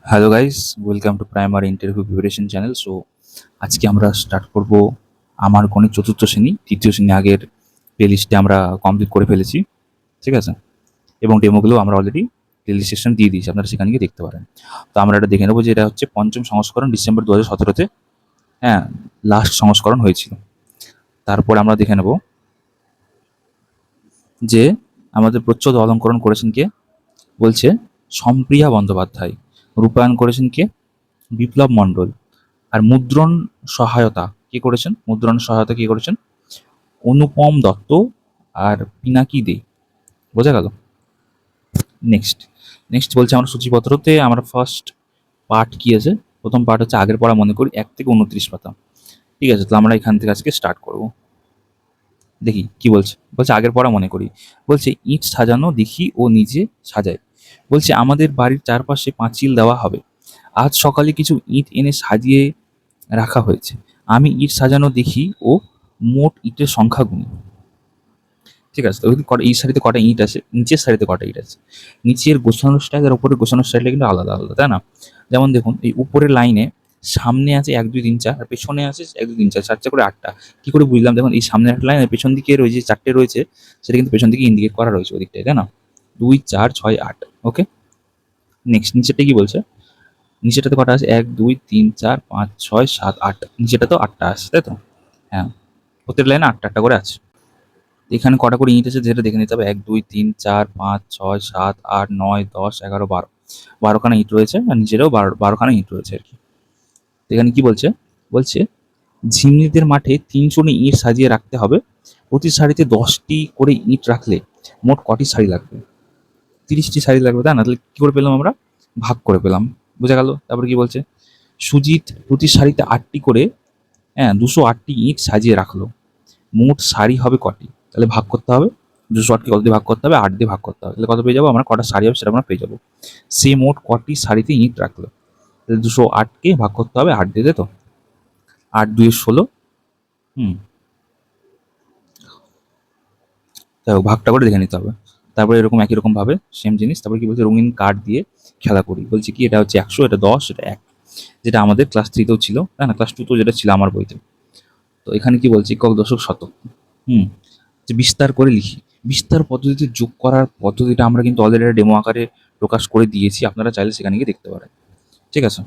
Hello guys, welcome to primary interview preparation channel. So আজকে আমরা start করব আমার গণিত চতুর্থ শ্রেণী, তৃতীয় শ্রেণী আগের প্লেলিস্টে আমরা কমপ্লিট করে ফেলেছি, ঠিক আছে? এবং ডেমোগুলো আমরা অলরেডি প্লেলিস্ট সেকশন দিয়ে দিয়েছি, আপনারা সেখানে গিয়ে দেখতে পারেন। তো আমরা এটা দেখে নেবো যে এটা হচ্ছে পঞ্চম সংস্করণ, ডিসেম্বর 2017-তে, হ্যাঁ, লাস্ট সংস্করণ হয়েছিল। তারপর আমরা দেখে নেব যে আমাদের প্রচ্ছদ অলঙ্করণ করেছেন কে, বলছে সম্প্রিয়া বন্দ্যোপাধ্যায়। রূপায়ণ করেছেন কে, বিপ্লব মণ্ডল। আর মুদ্রণ সহায়তা কে করেছেন, মুদ্রণ সহায়তা কে করেছেন, অনুপম দত্ত আর পিনাকি দে। বোঝা গেল? নেক্সট নেক্সট বলছে আমরা সূচিপত্রতে আমরা ফার্স্ট পার্ট কি আছে, প্রথম পার্ট হচ্ছে আগের পড়া মনে করি 1 থেকে 29 পাতা। ঠিক আছে, তো আমরা এখান থেকে আজকে স্টার্ট করব। দেখি কি বলছে। বলছে আগের পড়া মনে করি, বলছে ইট সাজানো দেখি ও নিজে সাজায়। বলছে আমাদের বাড়ির চারপাশে পাঁচিল দেওয়া হবে। আজ সকালে কিছু ইট এনে সাজিয়ে রাখা হয়েছে। আমি ইট সাজানো দেখি ও মোট ইটের সংখ্যা গুনি। ঠিক আছে, তো এই সারিতে কটা ইট আছে, নিচের সারিতে কটা ইট আছে, নিচের গোছানো স্টাইল আর উপরের গোছানো স্টাইলটা কিন্তু আলাদা আলাদা, তাই না? যেমন দেখুন, এই উপরের লাইনে সামনে আছে 1 2 3 4, আর পেছনে আছে 1 2 3 4, 4 করে 8টা। কি করে বুঝলাম? দেখুন, এই সামনে একটা লাইন আর পেছন দিকে ওই যে 4টে রয়েছে, সেটা কিন্তু পেছন দিকে ইন্ডিকেট করা রয়েছে ওদিকটায়, তাই না? 2 4 6 8। ওকে, নেক্সট নিচেরটা কি বলছে, নিচেটাতে কটা আছে, 1 2 3 4 5 6 7 8, নিচেটা তো 8টা আছে, তাই তো? হ্যাঁ, প্রত্যেক লাইনে 8টা করে আছে। এখানে কটা করে ইট আছে যেটা দেখে নিতে হবে, 1 2 3 4 5 6 7 8 9 10 11 12, 12খানা ইট রয়েছে, আর নিচেরও 12খানা ইট রয়েছে আর কি। এখানে কি বলছে, বলছে ঝিমনিদের মাঠে 300 ইট সাজিয়ে রাখতে হবে। প্রতি সারিতে 10টি করে ইট রাখলে মোট কটি সারি লাগবে? 30টি সারি লাগবে, তাই না? তাহলে কি করে পেলাম আমরা, ভাগ করে পেলাম। বোঝা গেল? তারপরে কি বলছে, সুজিত প্রতি সারিতে 8টি করে, হ্যাঁ, 208টি ইট সাজিয়ে রাখলো। মোট সারি হবে কটি? তাহলে ভাগ করতে হবে, 208কে কত দিয়ে ভাগ করতে হবে, 8 দিয়ে ভাগ করতে হবে। তাহলে কত পেয়ে যাবো আমরা, কটা সারি হবে সেটা আমরা পেয়ে যাবো। সে মোট কটি সারিতে ইট রাখলো, তাহলে 208কে ভাগ করতে হবে 8 দিয়ে, তো 8 2 16। হুম, তাই ভাগটা করে দেখে নিতে হবে। তারপরে এরকম একই রকম ভাবে সেম জিনিস। তারপরে কি বলছে, রঙিন কার্ড দিয়ে খেলা করি। বলছে কি, এটা হচ্ছে 100, এটা 10, এটা 1, যেটা আমাদের ক্লাস 3তেও ছিল, তাই না? ক্লাস 2তেও যেটা ছিল আমার বইতে। তো এখানে কি বলছে, একক দশক শতক। হুম, যে বিস্তার করে লিখি। বিস্তার পদ্ধতিতে যোগ করার পদ্ধতিটা আমরা কিন্তু অলরেডি ডেমো আকারে প্রকাশ করে দিয়েছি, আপনারা চাইলে সেখানে গিয়ে দেখতে পারেন। ঠিক আছে,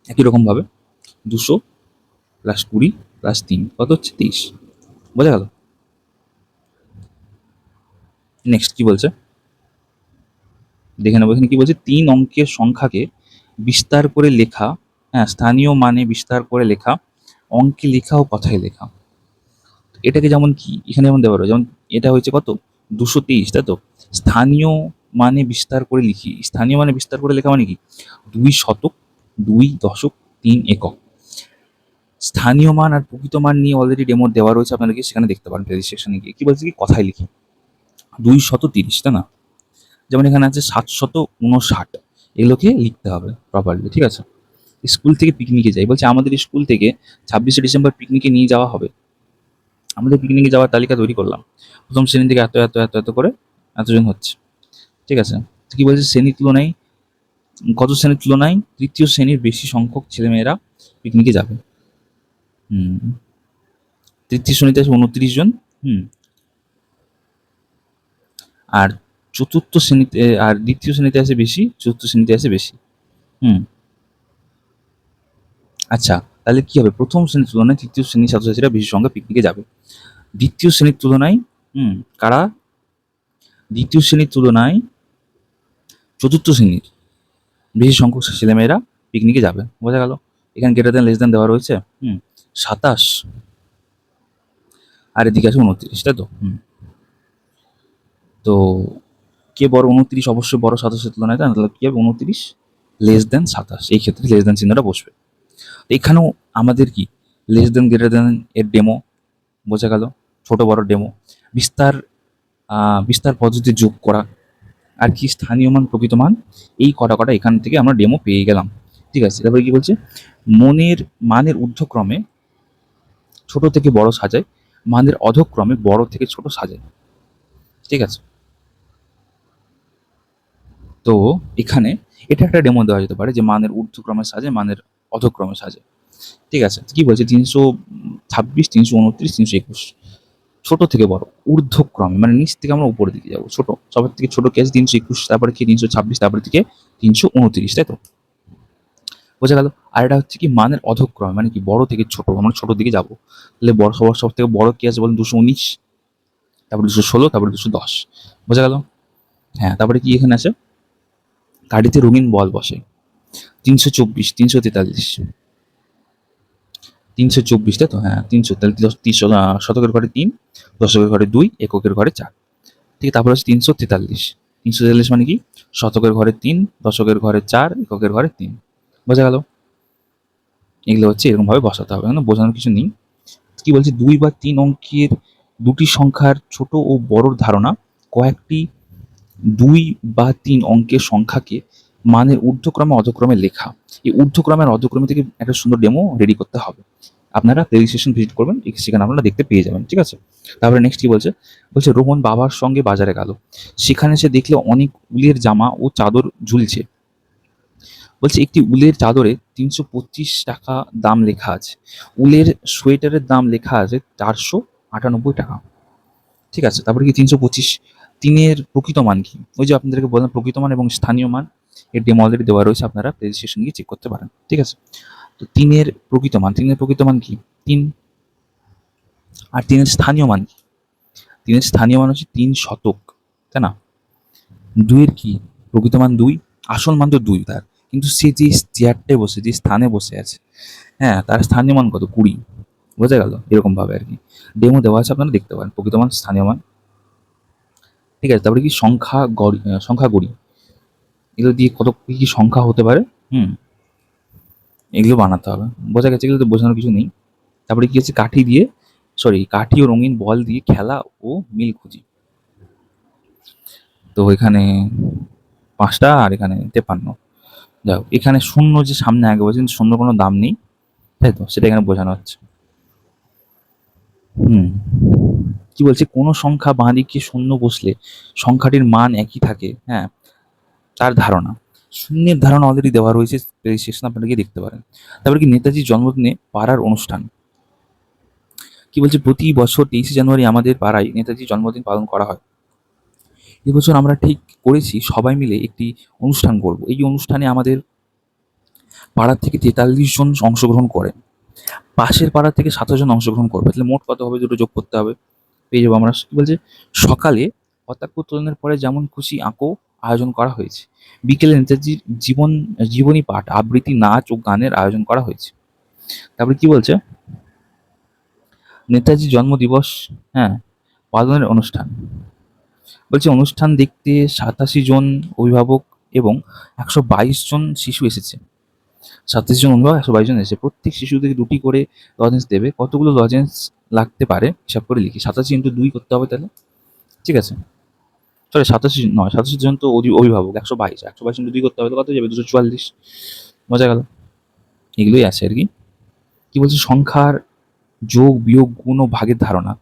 একই রকমভাবে 200 + 20 + 3 কত হচ্ছে, 23। বোঝা গেল? নেক্সট কি বলছে দেখে নেবো। এখানে কি বলছে, 3 অঙ্কের সংখ্যাকে বিস্তার করে লেখা, হ্যাঁ, স্থানীয় মানে বিস্তার করে লেখা, অঙ্কে লেখা ও কথায় লেখা। এটাকে যেমন কি এখানে যেমন দেওয়া রয়েছে, যেমন এটা হচ্ছে কত, 223, তাই তো? স্থানীয় মানে বিস্তার করে লিখি। স্থানীয় মানে বিস্তার করে লেখা মানে কি, 2 শতক, 2 দশক, 3 একক। স্থানীয় মান আর প্রকৃত মান নিয়ে অলরেডি ডেমো দেওয়া রয়েছে, আপনাদেরকে সেখানে দেখতে পারেন রেজিস্ট্রেশনে গিয়ে। কি বলছে, কি কথায় লিখি, 230, তাই না? যেমন এখানে আছে 759, এগুলোকে লিখতে হবে প্রপারলি। ঠিক আছে, স্কুল থেকে পিকনিকে যাই। বলছে আমাদের স্কুল থেকে 26শে ডিসেম্বর পিকনিকে নিয়ে যাওয়া হবে। আমাদের পিকনিকে যাওয়ার তালিকা তৈরি করলাম। প্রথম শ্রেণী থেকে এত এত এত এত করে এতজন হচ্ছে। ঠিক আছে, তো কি বলছে, শ্রেণীর তুলনায়, কত শ্রেণীর তুলনায় তৃতীয় শ্রেণীর বেশি সংখ্যক ছেলেমেয়েরা পিকনিকে যাবে। হুম, তৃতীয় শ্রেণীতে আছে 29 জন। হুম, আর চতুর্থ শ্রেণীতে আর দ্বিতীয় শ্রেণীতে আছে বেশি, চতুর্থ শ্রেণীতে আছে বেশি। হুম, আচ্ছা, তাহলে কি হবে, প্রথম শ্রেণীর তুলনায় তৃতীয় শ্রেণীর ছাত্রছাত্রীরা বেশি সংখ্যা পিকনিকে যাবে। দ্বিতীয় শ্রেণীর তুলনায়, কারা, দ্বিতীয় শ্রেণীর তুলনায় চতুর্থ শ্রেণীর বেশি সংখ্যক ছেলেমেয়েরা পিকনিকে যাবে। বোঝা গেল? এখানে গ্রেটার দেন লেস দেন দেওয়া রয়েছে। 27, আর এদিকে আছে 29, তাই তো? তো কে বড়, 29 অবশ্যই বড় 27-এর তুলনায়, তাই না? তাহলে কি হবে, 29 লেস দেন 27, এই ক্ষেত্রে লেস দেন চিহ্নটা বসবে। এখানেও আমাদের কি, লেস দেন গ্রেটার দেন এর ডেমো। বোঝা গেল? ছোট বড় ডেমো, বিস্তার বিস্তার পদ্ধতি যোগ করা, আর কি স্থানীয় মান প্রকৃত মান, এই কটা কটা এখান থেকে আমরা ডেমো পেয়ে গেলাম। ঠিক আছে, তারপরে কি বলছে, মানের ঊর্ধ্বক্রমে ছোট থেকে বড় সাজায়, মানের অধক্রমে বড় থেকে ছোট সাজায়। ঠিক আছে, তো এখানে এটা একটা ডেমো দেওয়া যেতে পারে যে মানের ঊর্ধ্বক্রমে সাজে, মানের অধক্রমে সাজে। ঠিক আছে, কি বলছে 326, 329, 321, ছোট থেকে বড় ঊর্ধ্বক্রমে, মানে নিচ থেকে আমরা উপরের দিকে যাবো, ছোট সবার থেকে ছোট কে আছে 321, তারপরে কি 326, তারপরে থেকে 329, তাই তো? বোঝা গেল। আর এটা হচ্ছে কি মানের অধক্রমে, মানে কি বড় থেকে ছোট, আমরা ছোটোর দিকে যাবো। তাহলে বড় সব থেকে বড় কি আছে বলেন? 219, তারপরে 216, তারপরে 210। বোঝা গেল। হ্যাঁ, তারপরে কি এখানে আছে? গাড়িতে রঙিন বল বসে 324, 343, 324, তাই তো? হ্যাঁ 300, তাহলে 300, শতকের ঘরে 3, দশকের ঘরে 2, এককের ঘরে 4। ঠিক, তারপরে হচ্ছে 343। 343 মানে কি? শতকের ঘরে 3, দশকের ঘরে 4, এককের ঘরে 3। বোঝা গেল। এগুলো হচ্ছে এরকম ভাবে বসাতে হবে, বোঝানোর কিছু নেই। কি বলছে? 2 বা 3 অঙ্কের দুটি সংখ্যার ছোট ও বড়র ধারণা কয়েকটি 2 বা 3 অঙ্কের সংখ্যাকে মানের ঊর্ধ্বক্রমে অধক্রমে লেখা। এই ঊর্ধ্বক্রমে আর অধক্রমে থেকে একটা সুন্দর ডেমো রেডি করতে হবে। আপনারা রেজিস্ট্রেশন ভিজিট করবেন, সেখানে আপনারা দেখতে পেয়ে যাবেন। ঠিক আছে, তারপরে নেক্সট কি বলছে? বলছে রোহন বাবার সঙ্গে বাজারে গেল, সেখানে সে দেখলো অনেক উলের জামা ও চাদর ঝুলছে। বলছে একটি উলের চাদরে 325 টাকা দাম লেখা আছে, উলের সোয়েটারের দাম লেখা আছে 498 টাকা। ঠিক আছে, তারপরে কি 325, তিনের প্রকৃত মান কি? ওই যে আপনাদেরকে বললাম প্রকৃত মান এবং স্থানীয় মান, এর ডেমো অলরেডি দেওয়া রয়েছে, আপনারা রেজিস্ট্রেশন গিয়ে চেক করতে পারেন। ঠিক আছে, তো তিনের প্রকৃত মান কি? 3। আর তিনের স্থানীয় মান কি? তিনের স্থানীয় মান হচ্ছে 3 শতক, তাই না? দুইয়ের কি প্রকৃত মান? 2, আসল মান তো 2 তার, কিন্তু সে যে চেয়ারটায় বসে, যে স্থানে বসে আছে, হ্যাঁ, তার স্থানীয় মান কত? 20। বোঝা গেল। এরকম ভাবে আর কি ডেমো দেওয়া আছে, আপনারা দেখতে পারেন প্রকৃত মান, স্থানীয় মান। ঠিক আছে, তারপরে কি সংখ্যা গড়ি, এগুলো দিয়ে কত কি কি সংখ্যা হতে পারে, এগুলো বানাতে হবে। বোঝা গেছে, এগুলো তো বোঝানোর কিছু নেই। তারপরে কি হচ্ছে? কাঠি ও রঙিন বল দিয়ে খেলা ও মিল খুঁজি। তো এখানে 5টা আর এখানে 53। যাই হোক, এখানে শূন্য যে সামনে আগে বলছেন, শূন্য কোনো দাম নেই, তাই তো? সেটা এখানে বোঝানো হচ্ছে। হুম, কি বলছে? কোনো সংখ্যা বাঁ দিকে শূন্য বসলে সংখ্যাটির মান একই থাকে, হ্যাঁ, তার ধারণা। শূন্যের ধারণা অলরেডি দেওয়া রয়েছে, রেজিস্ট্রেশন আপনারা গিয়ে দেখতে পারেন। তারপরে কি নেতাজির জন্মদিনে পাড়ার অনুষ্ঠান। কি বলছে? প্রতি বছর 23শে জানুয়ারি আমাদের পাড়ায় নেতাজির জন্মদিন পালন করা হয়। এবছর আমরা ঠিক করেছি সবাই মিলে একটি অনুষ্ঠান করব। এই অনুষ্ঠানে আমাদের পাড়া থেকে 43 জন অংশগ্রহণ করে, পাশের পাড়া থেকে 27 জন অংশগ্রহণ করবে। তাহলে মোট কত হবে? দুটো যোগ করতে হবে, পেয়ে যাবো আমরা। কি বলছে? সকালে পতাকা উত্তোলনের পরে যেমন খুশি আঁকো আয়োজন করা হয়েছে, বিকেলে নেতাজির জীবনী পাঠ, আবৃত্তি, নাচ ও গানের আয়োজন করা হয়েছে। তারপরে কি বলছে? নেতাজি জন্মদিবস, হ্যাঁ, পালনের অনুষ্ঠান। বলছে অনুষ্ঠান দেখতে 87 জন অভিভাবক এবং 122 জন শিশু এসেছে। 37 জন অভিভাবক, 122 জন এসেছে। প্রত্যেক শিশু থেকে 2টি করে লজেন্স দেবে। কতগুলো লজেন্স লাগতে পারে হিসাব করে লিখি। 87 ইন্টু 2 করতে হবে তাহলে। ঠিক আছে, সরি 87 নয়, 87 জন তো অভিভাবক, 122, 122 ইন্টু 2 করতে হবে, তো কত যাবে? 244। বোঝা গেল। এগুলোই আছে আর কি। কি বলছে? সংখ্যার যোগ, বিয়োগ, গুণ ও ভাগের ধারণা।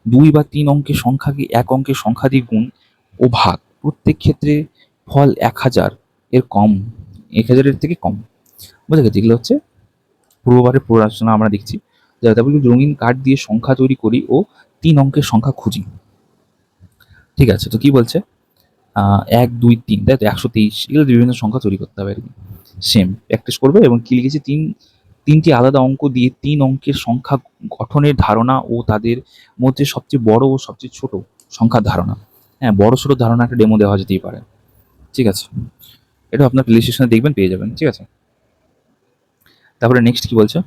2 বা 3 অঙ্কের সংখ্যাকে এক অঙ্কের সংখ্যা দিয়ে গুণ ও ভাগ, প্রত্যেক ক্ষেত্রে ফল 1000 এর কম, 1000 এর থেকে কম। বোঝা গেছে? এগুলো হচ্ছে পূর্ববারের পড়াশোনা আমরা দেখছি। তারপরে রঙিন কাঠ দিয়ে সংখ্যা তৈরি করি ও 3 অঙ্কের সংখ্যা খুঁজি। ঠিক আছে, তো কি বলছে? 1, 2, 3, তাই তো? 123, এগুলো বিভিন্ন সংখ্যা তৈরি করতে হবে আর কি। সেম প্র্যাকটিস করবে। এবং কি লিখেছি? 3টি আলাদা অঙ্ক দিয়ে 3 অঙ্কের সংখ্যা গঠনের ধারণা ও তাদের মধ্যে সবচেয়ে বড় ও সবচেয়ে ছোট সংখ্যার ধারণা। হ্যাঁ, বড় ছোট ধারণা একটা ডেমো দেওয়া যেতেই পারে। ঠিক আছে, এটা আপনার প্লে স্টেশনে দেখবেন, পেয়ে যাবেন। ঠিক আছে, তারপরে নেক্সট কি বলছে?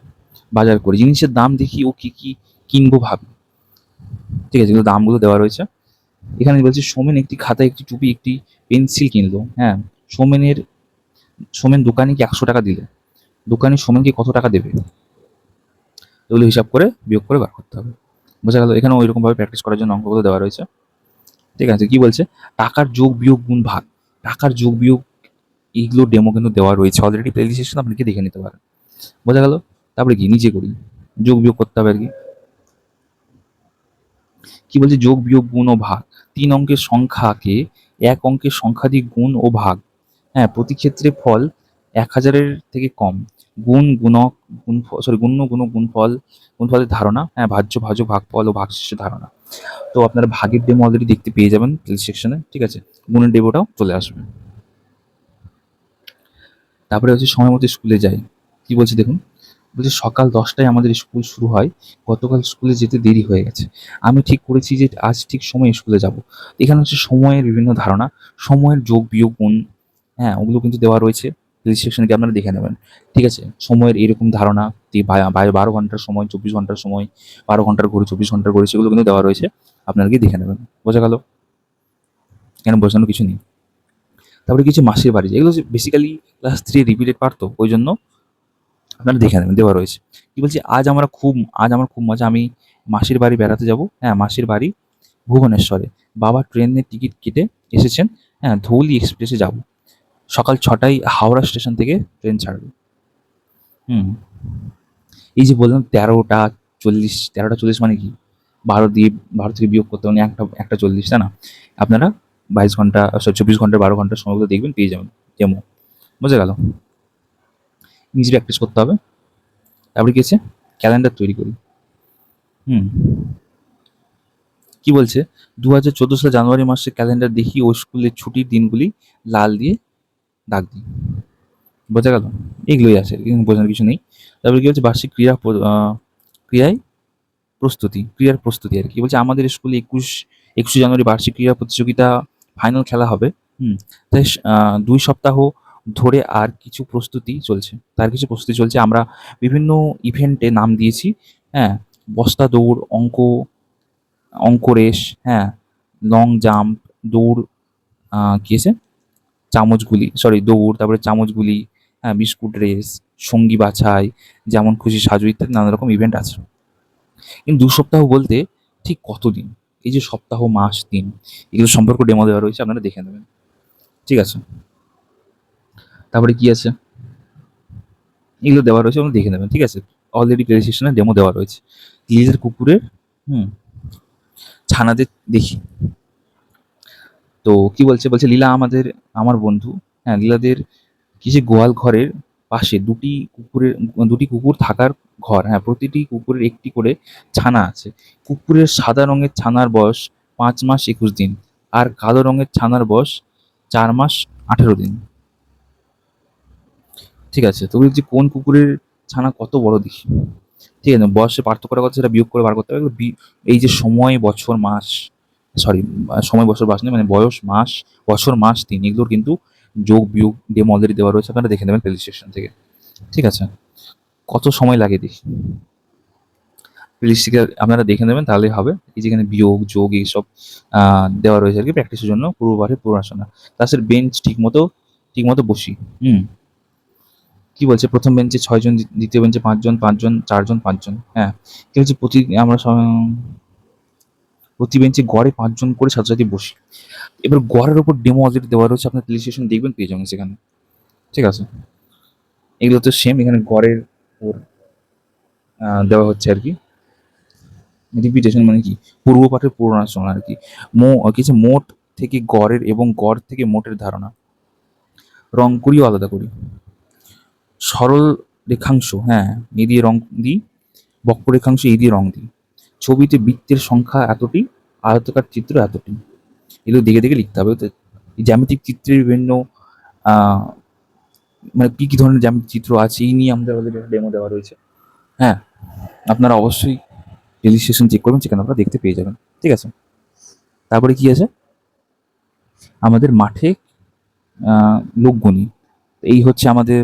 বাজার করি, জিনিসের দাম দেখি ও কি কি কিনবো ভাবি। ঠিক আছে, এগুলো দামগুলো দেওয়া রয়েছে এখানে। বলছে সোমেন একটি খাতা, একটি টুপি, একটি পেন্সিল কিনলো। হ্যাঁ, সোমেন দোকানিকে 100 টাকা দিল, দোকানি সোমেনকে কত টাকা দেবে? এগুলো হিসাব করে বিয়োগ করে বার করতে হবে। বোঝা গেল। এখানে ওইরকম ভাবে প্র্যাকটিস করার জন্য অঙ্কগুলো দেওয়া রয়েছে। ঠিক আছে, কি বলছে? টাকার যোগ, বিয়োগ, গুণ, ভাগ। টাকার যোগ, বিয়োগ, এইগুলো ডেমো কিন্তু দেওয়া রয়েছে অলরেডি, প্লে লিস্টে আপনাকে দেখে নিতে পারেন। বোঝা গেল। তারপরে কি? নিজে করি, যোগ বিয়োগ করতে হবে আর কি। কি বলছে? যোগ, বিয়োগ, গুণ ও ভাগ। 3 অঙ্কের সংখ্যাকে এক অঙ্কের সংখ্যা দিয়ে গুণ ও ভাগ হ্যাঁ, প্রতি ক্ষেত্রে ফল ১,০০০-এর থেকে কম। গুণ, গুণক, গুণফল, গুণফলের ধারণা, হ্যাঁ, ভাজ্য, ভাজক, ভাগফল ও ভাগশেষের ধারণা। তো আপনারা ভাগের ডেমো অলরেডি দেখতে পেয়ে যাবেন প্লে সেকশনে, ঠিক আছে? গুণের ডেমোটাও চলে আসবে। তারপরে হচ্ছে সময় মতো স্কুলে যাই। কি বলছে দেখুন, বলছে সকাল ১০টায় আমাদের স্কুল শুরু হয়, গতকাল স্কুলে যেতে দেরি হয়ে গেছে। আমি ঠিক করেছি যে আজ ঠিক সময়ে স্কুলে যাব। এখানে হচ্ছে সময়ের বিভিন্ন ধারণা, সময়ের যোগ, বিয়োগ, গুণ, হ্যাঁ, ওগুলো কিন্তু দেওয়া রয়েছে। রেজিস্ট্রেশনে গিয়ে আপনারা দেখে নেবেন। ঠিক আছে? সময়ের এরকম ধারণা, ১২ ঘন্টার সময়, ২৪ ঘন্টার সময়, ১২ ঘন্টার ঘড়ি, ২৪ ঘন্টার ঘড়ি, সেগুলো কিন্তু দেওয়া রয়েছে। আপনারা গিয়ে দেখে নেবেন। বোঝা গেল? এখানে বোঝানোর কিছু নেই। তারপরে কিছু মাসির বাড়ি, এগুলো বেসিক্যালি ক্লাস 3 রিপিটেড পারত, ওই জন্য আপনারা দেখে নেবেন, দেওয়া রয়েছে। কি বলছি, আজ আমার খুব মজা, আমি মাসির বাড়ি বেড়াতে যাব। হ্যাঁ, মাসির বাড়ি ভুবনেশ্বরে। বাবা ট্রেনের টিকিট কেটে এসেছেন। হ্যাঁ, ধৌলি এক্সপ্রেসে যাব। সকাল 6টায় হাওড়া স্টেশন থেকে ট্রেন ছাড়বে। হুম, এই যে বললাম 13টা 40 মানে কি? 12 থেকে বিয়োগ করতে মানে একটা 40, তাই না? আপনারা 22 ঘন্টা, 24 ঘন্টা, 12 ঘন্টার সময়গুলো দেখবেন, পেয়ে যাবেন ডেমো। বোঝা গেল? নিজে প্র্যাকটিস করতে হবে। তারপরে কি আছে, ক্যালেন্ডার তৈরি করি। হুম, কি বলছে, ২০১৪ সালে জানুয়ারি মাসে ক্যালেন্ডার দেখি ও স্কুলের ছুটির দিনগুলি লাল দিয়ে দাগ দিই। বোঝা গেল? এগুলোই আছে, এখানে বোঝানোর কিছু নেই। তারপরে কি হচ্ছে, বার্ষিক ক্রিয়ায় ক্রিয়ার প্রস্তুতি আর কি। বলছে আমাদের স্কুলে ২১শে জানুয়ারি বার্ষিক ক্রীড়া প্রতিযোগিতা ফাইনাল খেলা হবে। হুম, তাই ২ সপ্তাহ ধরে তার কিছু প্রস্তুতি চলছে। আমরা বিভিন্ন ইভেন্টে নাম দিয়েছি। হ্যাঁ, বস্তা দৌড়, অঙ্ক রেস, হ্যাঁ, লং জাম্প, দৌড়, কি আছে, দৌড়, তারপরে চামচগুলি, হ্যাঁ, বিস্কুট রেস, সঙ্গী বাছাই, যেমন খুশি সাজু ইত্যাদি নানা রকম ইভেন্ট আছে। কিন্তু ২ সপ্তাহ বলতে ঠিক কতদিন? এই যে সপ্তাহ, মাস, দিন, এগুলো সম্পর্কে ডেমো দেওয়া রয়েছে, আপনারা দেখে নেবেন। ঠিক আছে? তারপরে কি আছে? এগুলো দেওয়া রয়েছে, আপনারা দেখে নেবেন। ঠিক আছে? অলরেডি প্লে স্টেশনে ডেমো দেওয়া রয়েছে। লিজের কুকুরের, হুম, ছানাদের দেখি। তো কি বলছে, লীলা আমার বন্ধু। হ্যাঁ, লীলাদের কিছু গোয়াল ঘরের পাশে দুটি কুকুর থাকার ঘর। হ্যাঁ, প্রতিটি কুকুরের একটি করে ছানা আছে। কুকুরের সাদা রঙের ছানার বয়স ৫ মাস ২১ দিন, আর কালো রঙের ছানার বয়স ৪ মাস ১৮ দিন। ঠিক আছে? তো বলছি কোন কুকুরের ছানা কত বড় দেখি। ঠিক আছে? বয়সে পার্থক্যটা কত সেটা বিয়োগ করে বার করতে হবে। এই যে সময়, বছর, মাস, সরি, সময়, বছর, মাস নয়, মানে বয়স, মাস, বছর, মাস, দিন, এগুলোর কিন্তু যোগ, বিয়োগ ডেমো অলরেডি দেওয়া রয়েছে, আপনারা দেখে নেবেন প্লে স্টেশন থেকে। ঠিক আছে? কত সময় লাগে দেখি। প্লেলিস্ট থেকে আপনারা দেখে নেবেন, তাহলেই হবে। এই যেখানে বিয়োগ, যোগ, এইসব দেওয়া রয়েছে আরকি প্র্যাকটিসের জন্য, পূর্ব পাঠে পড়াশোনা। ক্লাসের বেঞ্চ ঠিকমতো বসি। হুম, কি বলছে, প্রথম বেঞ্চে ৬ জন, দ্বিতীয় বেঞ্চে ৫ জন, ৫ জন, ৪ জন, 5 জন। হ্যাঁ, কি হচ্ছে, প্রতি বেঞ্চে গড়ে ৫ জন করে ছাত্রছাত্রী বসি। এবার গড়ের ওপর ডেমো অলরেডি দেওয়া রয়েছে, আপনার প্লে স্টেশন দেখবেন, পেয়ে যাবেন সেখানে। ঠিক আছে? এগুলো তো সেম, এখানে গড়ের ওপর দেওয়া হচ্ছে আর কি। রিপিটেশন মানে কি, পূর্ব পাঠের পুনরালোচনা আর কি। কিছু মোট থেকে গড়ের এবং গড় থেকে মোটের ধারণা। রং করিও আলাদা করি। সরল রেখাংশ, হ্যাঁ, এই দিয়ে রং দিই। বক্ররেখাংশ এই দিয়ে রং দিই। ছবিতে বৃত্তের সংখ্যা এতটি, আয়তকার চিত্র এতটি। এগুলো দেখে দেখে লিখতে হবে। তো এই জ্যামিতিক চিত্রের বিভিন্ন আহ, মানে কি কি ধরনের জ্যামিতিক চিত্র আছে, এই নিয়ে আমাদের অলরেডি ডেমো দেওয়া রয়েছে। হ্যাঁ, আপনারা অবশ্যই রেজিস্ট্রেশন চেক করবেন, সেখানে আপনারা দেখতে পেয়ে যাবেন। ঠিক আছে? তারপরে কি আছে, আমাদের মাঠে লোকগণি। এই হচ্ছে আমাদের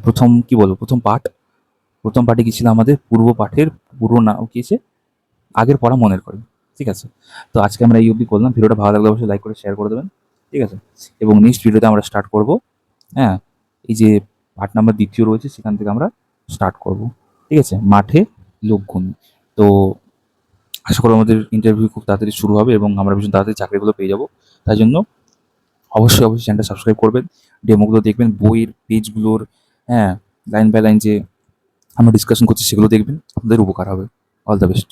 প্রথম কি বলবো, প্রথম পাঠ। প্রথম পাঠে কি ছিল, আমাদের পূর্ব পাঠের পুরো না কি আছে, আগের পড়া মনের করে। ঠিক আছে? তো আজকে আমরা এই অবধি করলাম। ভিডিওটা ভালো লাগলে অবশ্যই লাইক করে শেয়ার করে দেবেন। ঠিক আছে? এবং নেক্সট ভিডিওতে আমরা স্টার্ট করব, হ্যাঁ, এই যে পার্ট নাম্বার ২ রয়েছে, সেখান থেকে আমরা স্টার্ট করব। ঠিক আছে? মাঠে লোকগুণ। তো আশা করি আমাদের ইন্টারভিউ খুব তাড়াতাড়ি শুরু হবে এবং আমরা ভীষণ তাড়াতাড়ি চাকরিগুলো পেয়ে যাব। তাই জন্য অবশ্যই চ্যানেলটা সাবস্ক্রাইব করবেন, ডেমোগুলো দেখবেন, বইয়ের পেজগুলোর, হ্যাঁ, লাইন বাই লাইন যে আমরা ডিসকাশন করছি সেগুলো দেখবেন, আপনাদের উপকার হবে। All the best.